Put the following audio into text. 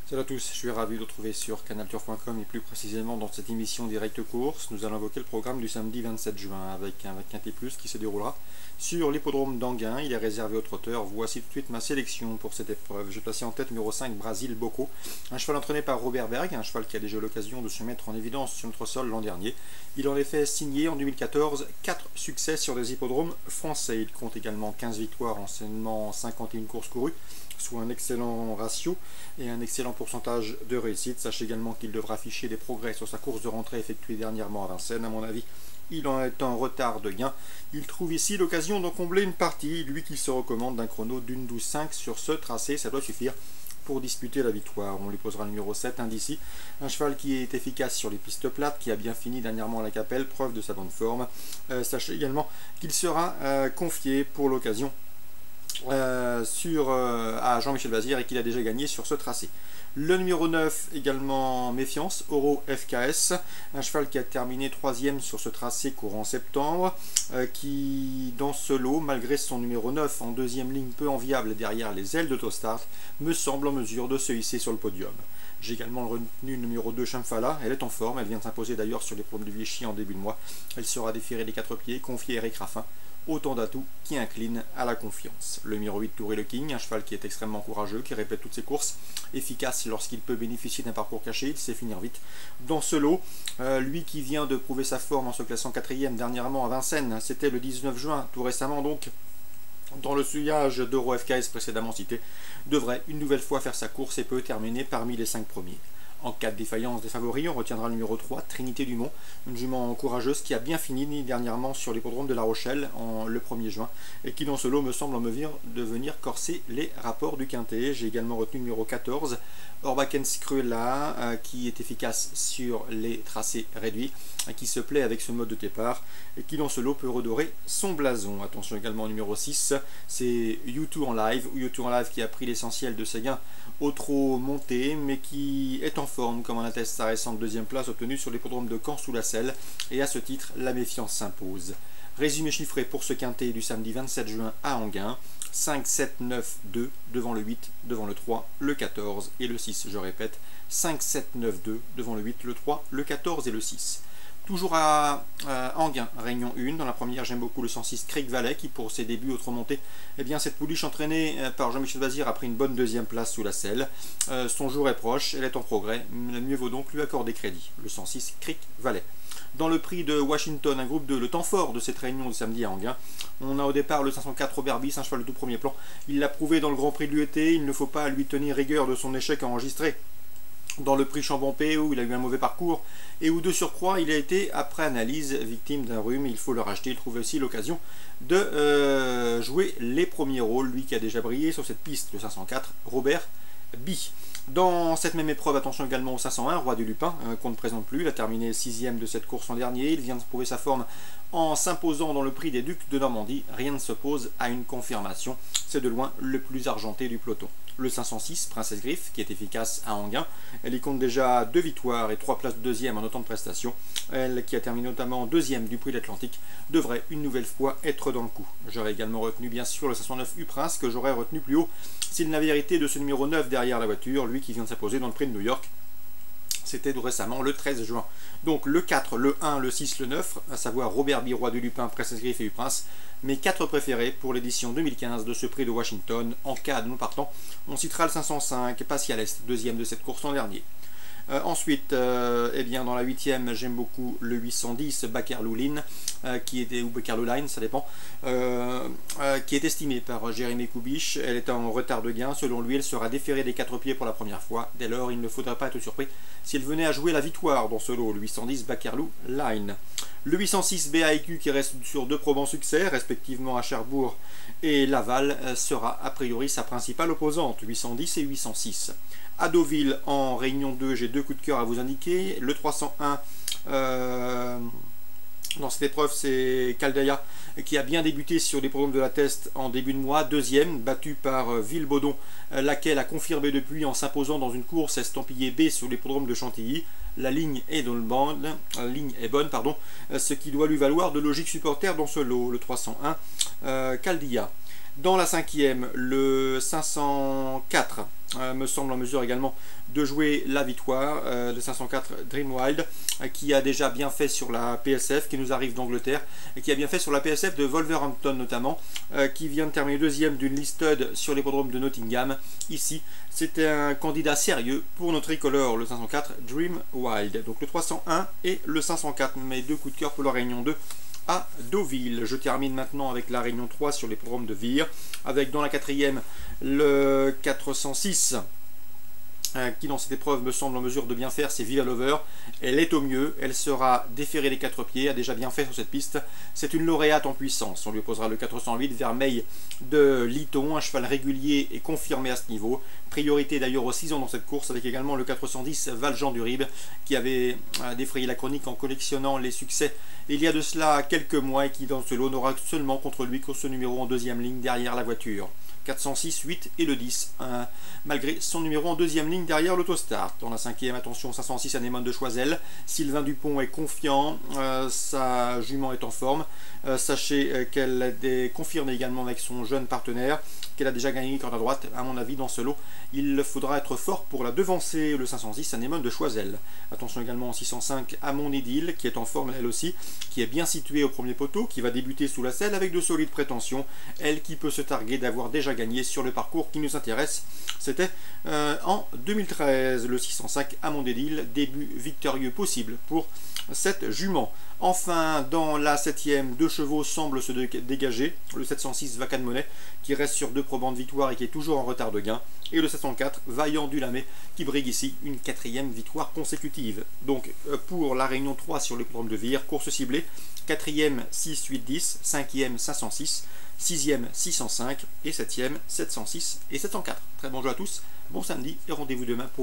Salut à tous, je suis ravi de vous retrouver sur canalturf.com et plus précisément dans cette émission Direct Course. Nous allons invoquer le programme du samedi 27 juin avec un quintet plus qui se déroulera sur l'hippodrome d'Anguin. Il est réservé aux trotteurs. Voici tout de suite ma sélection pour cette épreuve. Je placé en tête numéro 5 Brasil Bocco, un cheval entraîné par Robert Berg, un cheval qui a déjà eu l'occasion de se mettre en évidence sur notre sol l'an dernier. Il en est fait signé en 2014 4 succès sur des hippodromes français. Il compte également 15 victoires en seulement 51 courses courues, soit un excellent ratio et un excellent pourcentage de réussite. Sachez également qu'il devra afficher des progrès sur sa course de rentrée effectuée dernièrement à Vincennes. À mon avis, il en est en retard de gain. Il trouve ici l'occasion d'en combler une partie, lui qui se recommande d'un chrono d'une 12,5 sur ce tracé. Ça doit suffire pour disputer la victoire. On lui posera le numéro 7, Indici, un cheval qui est efficace sur les pistes plates, qui a bien fini dernièrement à la Capelle, preuve de sa bonne forme. Sachez également qu'il sera confié pour l'occasion à Jean-Michel Bazir et qu'il a déjà gagné sur ce tracé. Le numéro 9, également Méfiance, Oro FKS, un cheval qui a terminé 3e sur ce tracé courant septembre, qui dans ce lot, malgré son numéro 9 en deuxième ligne peu enviable derrière les ailes de Tostart, me semble en mesure de se hisser sur le podium. J'ai également retenu le numéro 2 Chamfala, elle est en forme, elle vient de s'imposer d'ailleurs sur les promes du Vichy en début de mois. Elle sera déférée des 4 pieds, confiée à Eric Raffin. Autant d'atouts qui inclinent à la confiance. Le numéro 8, Touré le King, un cheval qui est extrêmement courageux, qui répète toutes ses courses, efficace lorsqu'il peut bénéficier d'un parcours caché, il sait finir vite. Dans ce lot, lui qui vient de prouver sa forme en se classant 4e dernièrement à Vincennes, c'était le 19 juin, tout récemment donc, dans le sillage d'Euro FKS précédemment cité, devrait une nouvelle fois faire sa course et peut terminer parmi les 5 premiers. En cas de défaillance des favoris, on retiendra le numéro 3, Trinité Dumont, une jument courageuse qui a bien fini dernièrement sur l'hippodrome de La Rochelle le 1er juin et qui dans ce lot me semble en mesure de venir corser les rapports du quintet. J'ai également retenu le numéro 14, Orbakens Cruella, qui est efficace sur les tracés réduits, qui se plaît avec ce mode de départ et qui dans ce lot peut redorer son blason. Attention également au numéro 6, c'est U2 en live, U2 en live qui a pris l'essentiel de ses gains au trot monté, mais qui est en forme, comme en atteste sa récente deuxième place obtenue sur l'hippodrome de Caen sous la selle, et à ce titre, la méfiance s'impose. Résumé chiffré pour ce quintet du samedi 27 juin à Anguin, 5, 7, 9, 2, devant le 8, devant le 3, le 14 et le 6, je répète, 5, 7, 9, 2, devant le 8, le 3, le 14 et le 6. Toujours à Anguin, réunion 1. Dans la première, j'aime beaucoup le 106 Creek Valley qui, pour ses débuts autre montée, eh bien, cette pouliche entraînée par Jean-Michel Bazir a pris une bonne deuxième place sous la selle. Son jour est proche, elle est en progrès. Mieux vaut donc lui accorder crédit. Le 106 Creek Valley. Dans le prix de Washington, un groupe de le temps fort de cette réunion de samedi à Anguin, on a au départ le 504 Robert Bis, un cheval de tout premier plan. Il l'a prouvé dans le Grand Prix de l'UET, il ne faut pas lui tenir rigueur de son échec enregistré dans le prix Chambompé où il a eu un mauvais parcours et où de surcroît il a été après analyse victime d'un rhume. Il faut le racheter. Il trouve aussi l'occasion de jouer les premiers rôles, lui qui a déjà brillé sur cette piste, le 504 Robert Bi. Dans cette même épreuve, attention également au 501 Roi du Lupin, qu'on ne présente plus. Il a terminé 6e de cette course l'an dernier. Il vient de prouver sa forme en s'imposant dans le prix des Ducs de Normandie. Rien ne s'oppose à une confirmation. C'est de loin le plus argenté du peloton. Le 506 Princesse Griffe, qui est efficace à Anguin. Elle y compte déjà 2 victoires et 3 places de deuxième en autant de prestations. Elle, qui a terminé notamment 2e du prix de l'Atlantique, devrait une nouvelle fois être dans le coup. J'aurais également retenu bien sûr le 509 U-Prince, que j'aurais retenu plus haut s'il n'avait hérité de ce numéro 9 derrière la voiture, lui qui vient de s'imposer dans le prix de New York. C'était récemment le 13 juin. Donc le 4, le 1, le 6, le 9, à savoir Robert Bi, Roi du Lupin, Princesse Griffe et U-Prince, mes 4 préférés pour l'édition 2015 de ce prix de Washington. En cas de non partant, on citera le 505 Pascal Est, 2e de cette course l'an dernier. Ensuite, eh bien, dans la 8e, j'aime beaucoup le 810 Bakerloo Line, ou Bakerloo Line, ça dépend, qui est estimé par Jérémy Koubich. Elle est en retard de gain. Selon lui, elle sera déférée des 4 pieds pour la première fois. Dès lors, il ne faudrait pas être surpris si elle venait à jouer la victoire dans ce lot, le 810 Bakerloo Line. Le 806 BAIQ, qui reste sur 2 probants succès, respectivement à Cherbourg et Laval, sera a priori sa principale opposante, 810 et 806. À Deauville, en réunion 2, j'ai 2 coups de cœur à vous indiquer. Le 301, dans cette épreuve, c'est Caldeia, qui a bien débuté sur les programmes de la Teste en début de mois, 2e, battu par Villebaudon, laquelle a confirmé depuis en s'imposant dans une course estampillée B sur les programmes de Chantilly. La ligne est bonne, ce qui doit lui valoir de logiques supporters dans ce lot, le 301 Caldeia. Dans la 5e, le 504 me semble en mesure également de jouer la victoire. Le 504 Dreamwild qui a déjà bien fait sur la PSF, qui nous arrive d'Angleterre, et qui a bien fait sur la PSF de Wolverhampton notamment, qui vient de terminer deuxième d'une listed sur l'hippodrome de Nottingham. Ici, c'était un candidat sérieux pour notre tricolore, le 504 Dreamwild. Donc le 301 et le 504, mes deux coups de cœur pour la Réunion 2 à Deauville. Je termine maintenant avec la Réunion 3 sur les programmes de Vire, avec dans la 4e le 406 qui dans cette épreuve me semble en mesure de bien faire, c'est Villa Lover. Elle est au mieux, elle sera déférée les 4 pieds, a déjà bien fait sur cette piste. C'est une lauréate en puissance. On lui opposera le 408 Vermeil de Liton, un cheval régulier et confirmé à ce niveau. Priorité d'ailleurs aux 6 ans dans cette course, avec également le 410 Valjean du Rib, qui avait défrayé la chronique en collectionnant les succès il y a de cela quelques mois, et qui dans ce lot n'aura seulement contre lui course numéro en deuxième ligne derrière la voiture. 406, 8 et le 10, malgré son numéro en deuxième ligne derrière l'autostart. Dans la 5e, attention, 506 Anémone de Choiseul. Sylvain Dupont est confiant, sa jument est en forme. Sachez qu'elle est confirmée également avec son jeune partenaire, qu'elle a déjà gagné une corde à droite. À mon avis, dans ce lot, il faudra être fort pour la devancer, le 506 Anémone de Choiseul. Attention également en 605 à mon Idylle, qui est en forme elle aussi, qui est bien située au premier poteau, qui va débuter sous la selle avec de solides prétentions. Elle qui peut se targuer d'avoir déjà gagné sur le parcours qui nous intéresse. C'était en 2013, le 605 à Mondédil, début victorieux possible pour cette jument. Enfin, dans la 7e, 2 chevaux semblent se dégager. Le 706 Vacan Monnaie qui reste sur 2 probants de victoire et qui est toujours en retard de gain. Et le 704 Vaillant du Lamé qui brigue ici une 4e victoire consécutive. Donc pour la Réunion 3 sur le programme de Vire, course ciblée, 4e 6, 8, 10, 5e 506, 6e 605 et 7e 706 et 704. Très bon jeu à tous, bon samedi et rendez-vous demain pour